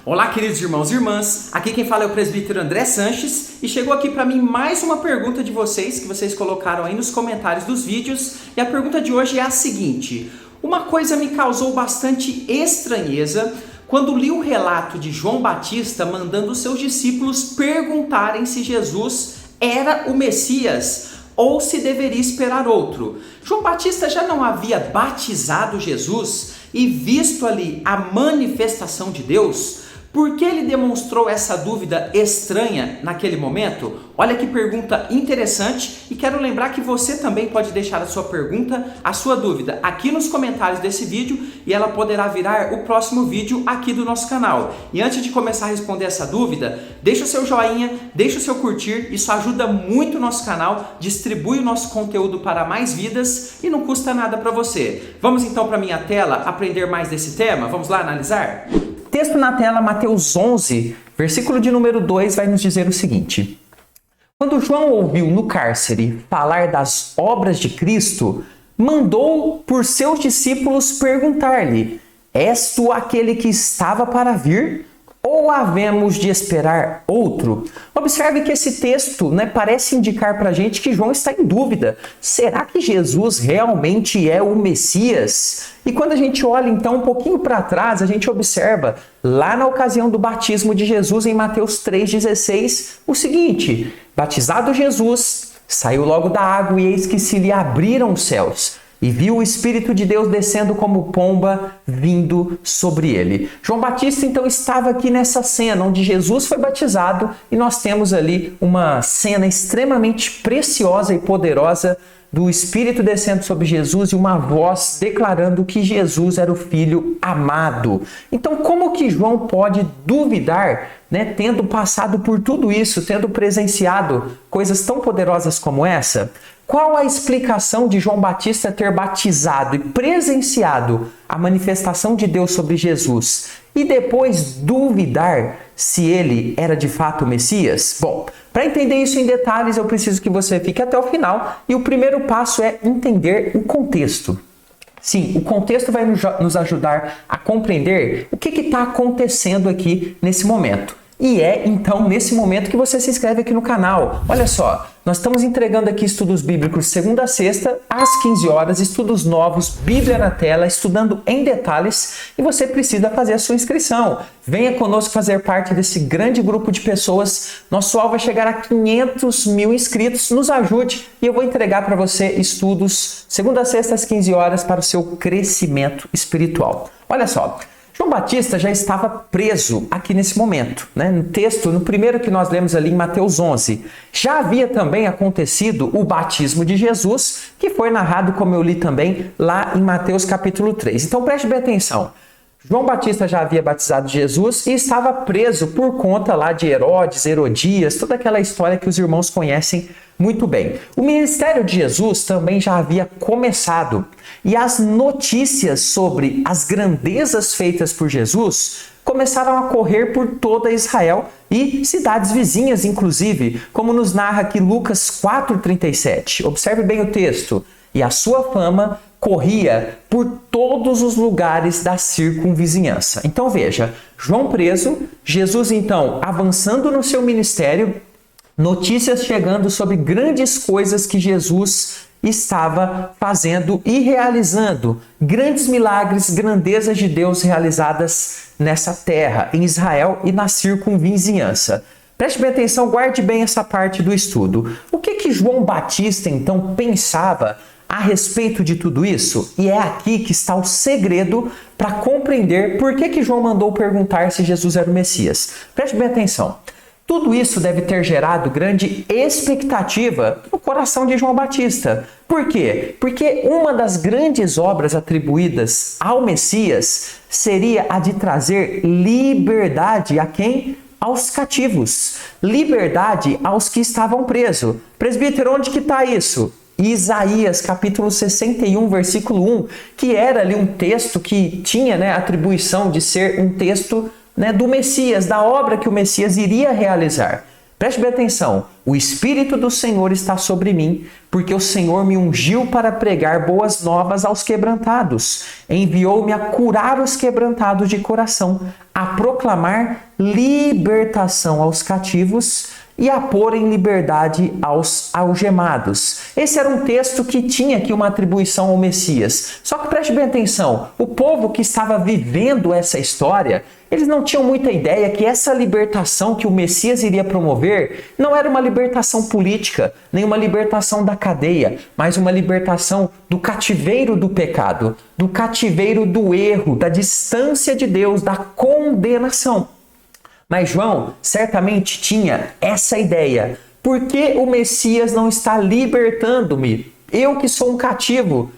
Olá, queridos irmãos e irmãs, aqui quem fala é o presbítero André Sanches e chegou aqui para mim mais uma pergunta de vocês, que vocês colocaram aí nos comentários dos vídeos, e a pergunta de hoje é a seguinte: uma coisa me causou bastante estranheza quando li o relato de João Batista mandando seus discípulos perguntarem se Jesus era o Messias ou se deveria esperar outro. João Batista já não havia batizado Jesus e visto ali a manifestação de Deus? Por que ele demonstrou essa dúvida estranha naquele momento? Olha que pergunta interessante, e quero lembrar que você também pode deixar a sua pergunta, a sua dúvida aqui nos comentários desse vídeo, e ela poderá virar o próximo vídeo aqui do nosso canal. E antes de começar a responder essa dúvida, deixa o seu joinha, deixa o seu curtir, isso ajuda muito o nosso canal, distribui o nosso conteúdo para mais vidas e não custa nada para você. Vamos então para a minha tela aprender mais desse tema? Vamos lá analisar? Texto na tela, Mateus 11, versículo de número 2, vai nos dizer o seguinte: quando João ouviu no cárcere falar das obras de Cristo, mandou por seus discípulos perguntar-lhe: és tu aquele que estava para vir? Ou havemos de esperar outro? Observe que esse texto, parece indicar para a gente que João está em dúvida. Será que Jesus realmente é o Messias? E quando a gente olha então um pouquinho para trás, a gente observa lá na ocasião do batismo de Jesus em Mateus 3,16 o seguinte: batizado Jesus, saiu logo da água e eis que se lhe abriram os céus. E viu o Espírito de Deus descendo como pomba, vindo sobre ele. João Batista, então, estava aqui nessa cena onde Jesus foi batizado, e nós temos ali uma cena extremamente preciosa e poderosa do Espírito descendo sobre Jesus e uma voz declarando que Jesus era o Filho amado. Então, como que João pode duvidar, tendo passado por tudo isso, tendo presenciado coisas tão poderosas como essa? Qual a explicação de João Batista ter batizado e presenciado a manifestação de Deus sobre Jesus e depois duvidar se ele era de fato o Messias? Bom, para entender isso em detalhes, eu preciso que você fique até o final, e o primeiro passo é entender o contexto. Sim, o contexto vai nos ajudar a compreender o que está acontecendo aqui nesse momento. E é, então, nesse momento que você se inscreve aqui no canal. Olha só, nós estamos entregando aqui estudos bíblicos segunda a sexta, às 15 horas, estudos novos, Bíblia na tela, estudando em detalhes, e você precisa fazer a sua inscrição. Venha conosco fazer parte desse grande grupo de pessoas. Nosso alvo é chegar a 500 mil inscritos. Nos ajude e eu vou entregar para você estudos segunda a sexta, às 15 horas, para o seu crescimento espiritual. Olha só, João Batista já estava preso aqui nesse momento, no texto, no primeiro que nós lemos ali em Mateus 11. Já havia também acontecido o batismo de Jesus, que foi narrado, como eu li também, lá em Mateus capítulo 3. Então preste bem atenção. João Batista já havia batizado Jesus e estava preso por conta lá de Herodes, Herodias, toda aquela história que os irmãos conhecem muito bem. O ministério de Jesus também já havia começado, e as notícias sobre as grandezas feitas por Jesus começaram a correr por toda Israel e cidades vizinhas, inclusive, como nos narra aqui Lucas 4,37. Observe bem o texto. E a sua fama corria por todos os lugares da circunvizinhança. Então veja, João preso, Jesus então avançando no seu ministério, notícias chegando sobre grandes coisas que Jesus estava fazendo e realizando, grandes milagres, grandezas de Deus realizadas nessa terra, em Israel e na circunvizinhança. Preste bem atenção, guarde bem essa parte do estudo. O que João Batista então pensava a respeito de tudo isso? E é aqui que está o segredo para compreender por que João mandou perguntar se Jesus era o Messias. Preste bem atenção. Tudo isso deve ter gerado grande expectativa no coração de João Batista. Por quê? Porque uma das grandes obras atribuídas ao Messias seria a de trazer liberdade a quem? Aos cativos. Liberdade aos que estavam presos. Presbítero, onde que está isso? Isaías, capítulo 61, versículo 1, que era ali um texto que tinha a atribuição de ser um texto do Messias, da obra que o Messias iria realizar. Preste bem atenção. O Espírito do Senhor está sobre mim, porque o Senhor me ungiu para pregar boas novas aos quebrantados. Enviou-me a curar os quebrantados de coração, a proclamar libertação aos cativos e a pôr em liberdade aos algemados. Esse era um texto que tinha aqui uma atribuição ao Messias. Só que preste bem atenção, o povo que estava vivendo essa história, eles não tinham muita ideia que essa libertação que o Messias iria promover não era uma libertação política, nem uma libertação da cadeia, mas uma libertação do cativeiro do pecado, do cativeiro do erro, da distância de Deus, da condenação. Mas João certamente tinha essa ideia. Por que o Messias não está libertando-me? Eu que sou um cativo,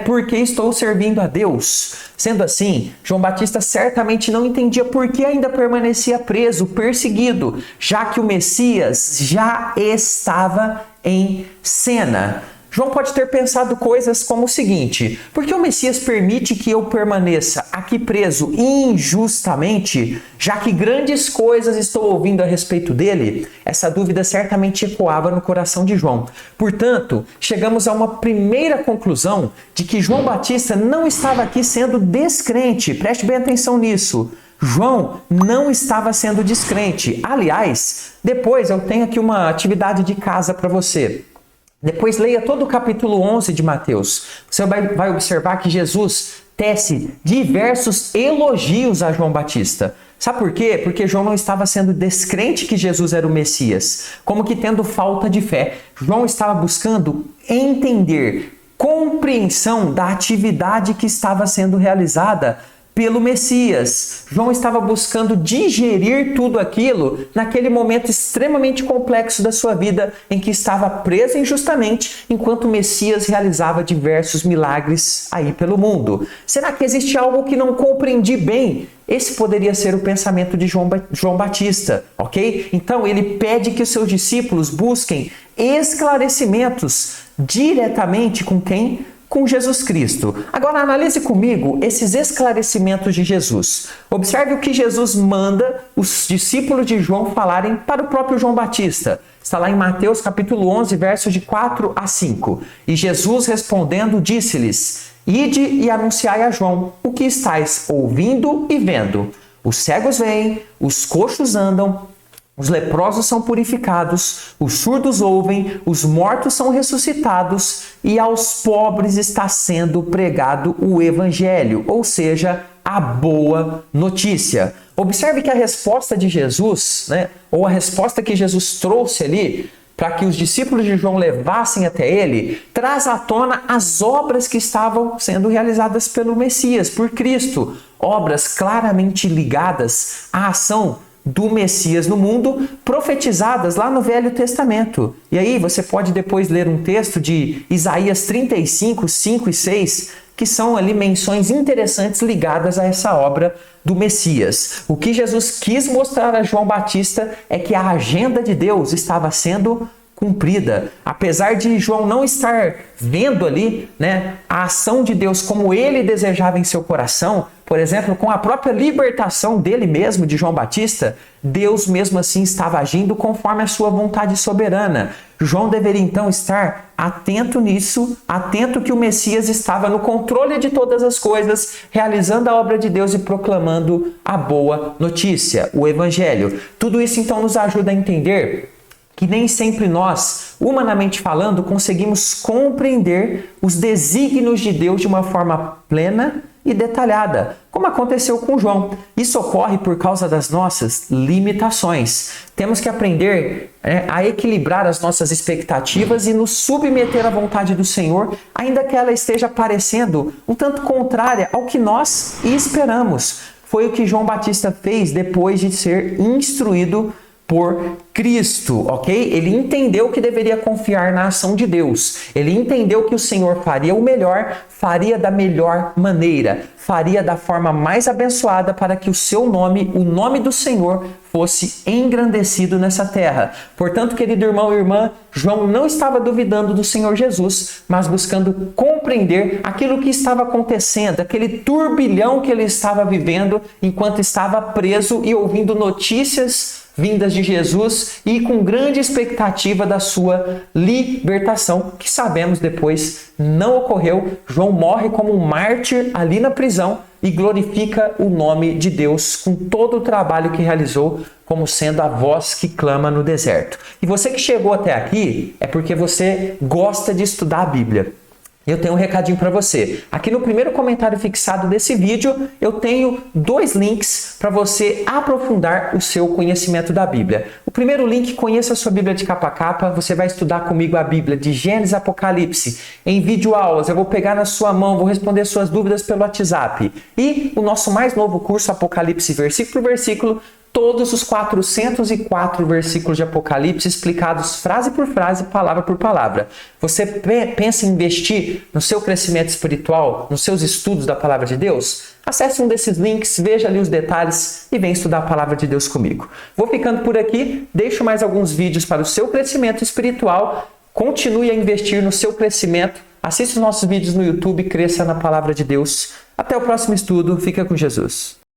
porque estou servindo a Deus. Sendo assim, João Batista certamente não entendia por que ainda permanecia preso, perseguido, já que o Messias já estava em cena. João pode ter pensado coisas como o seguinte: por que o Messias permite que eu permaneça aqui preso injustamente, já que grandes coisas estou ouvindo a respeito dele? Essa dúvida certamente ecoava no coração de João. Portanto, chegamos a uma primeira conclusão de que João Batista não estava aqui sendo descrente. Preste bem atenção nisso. João não estava sendo descrente. Aliás, depois eu tenho aqui uma atividade de casa para você. Depois leia todo o capítulo 11 de Mateus. Você vai observar que Jesus tece diversos elogios a João Batista. Sabe por quê? Porque João não estava sendo descrente que Jesus era o Messias, como que tendo falta de fé. João estava buscando entender, compreensão da atividade que estava sendo realizada pelo Messias. João estava buscando digerir tudo aquilo naquele momento extremamente complexo da sua vida em que estava preso injustamente, enquanto o Messias realizava diversos milagres aí pelo mundo. Será que existe algo que não compreendi bem? Esse poderia ser o pensamento de João Batista, ok? Então ele pede que os seus discípulos busquem esclarecimentos diretamente com quem? Com Jesus Cristo. Agora analise comigo esses esclarecimentos de Jesus. Observe o que Jesus manda os discípulos de João falarem para o próprio João Batista. Está lá em Mateus capítulo 11, versos de 4 a 5. E Jesus respondendo disse-lhes: Ide e anunciai a João o que estáis ouvindo e vendo. Os cegos veem, os coxos andam, os leprosos são purificados, os surdos ouvem, os mortos são ressuscitados e aos pobres está sendo pregado o evangelho, ou seja, a boa notícia. Observe que a resposta de Jesus, ou a resposta que Jesus trouxe ali, para que os discípulos de João levassem até ele, traz à tona as obras que estavam sendo realizadas pelo Messias, por Cristo. Obras claramente ligadas à ação do Messias no mundo, profetizadas lá no Velho Testamento. E aí você pode depois ler um texto de Isaías 35, 5 e 6, que são ali menções interessantes ligadas a essa obra do Messias. O que Jesus quis mostrar a João Batista é que a agenda de Deus estava sendo cumprida. Apesar de João não estar vendo ali, a ação de Deus como ele desejava em seu coração, por exemplo, com a própria libertação dele mesmo, de João Batista, Deus mesmo assim estava agindo conforme a sua vontade soberana. João deveria então estar atento nisso, atento que o Messias estava no controle de todas as coisas, realizando a obra de Deus e proclamando a boa notícia, o Evangelho. Tudo isso então nos ajuda a entender que nem sempre nós, humanamente falando, conseguimos compreender os desígnios de Deus de uma forma plena e detalhada, como aconteceu com João. Isso ocorre por causa das nossas limitações. Temos que aprender a equilibrar as nossas expectativas e nos submeter à vontade do Senhor, ainda que ela esteja parecendo um tanto contrária ao que nós esperamos. Foi o que João Batista fez depois de ser instruído por Cristo, ok? Ele entendeu que deveria confiar na ação de Deus. Ele entendeu que o Senhor faria o melhor, faria da melhor maneira, faria da forma mais abençoada para que o seu nome, o nome do Senhor, fosse engrandecido nessa terra. Portanto, querido irmão e irmã, João não estava duvidando do Senhor Jesus, mas buscando compreender aquilo que estava acontecendo, aquele turbilhão que ele estava vivendo enquanto estava preso e ouvindo notícias vindas de Jesus Jesus e com grande expectativa da sua libertação, que sabemos depois não ocorreu. João morre como um mártir ali na prisão e glorifica o nome de Deus com todo o trabalho que realizou, como sendo a voz que clama no deserto. E você que chegou até aqui é porque você gosta de estudar a Bíblia. Eu tenho um recadinho para você. Aqui no primeiro comentário fixado desse vídeo, eu tenho 2 links para você aprofundar o seu conhecimento da Bíblia. O primeiro link, conheça a sua Bíblia de capa a capa. Você vai estudar comigo a Bíblia de Gênesis a Apocalipse em videoaulas. Eu vou pegar na sua mão, vou responder suas dúvidas pelo WhatsApp. E o nosso mais novo curso, Apocalipse versículo por versículo, todos os 404 versículos de Apocalipse explicados frase por frase, palavra por palavra. Você pensa em investir no seu crescimento espiritual, nos seus estudos da Palavra de Deus? Acesse um desses links, veja ali os detalhes e vem estudar a Palavra de Deus comigo. Vou ficando por aqui, deixo mais alguns vídeos para o seu crescimento espiritual. Continue a investir no seu crescimento. Assista os nossos vídeos no YouTube, cresça na Palavra de Deus. Até o próximo estudo, fica com Jesus.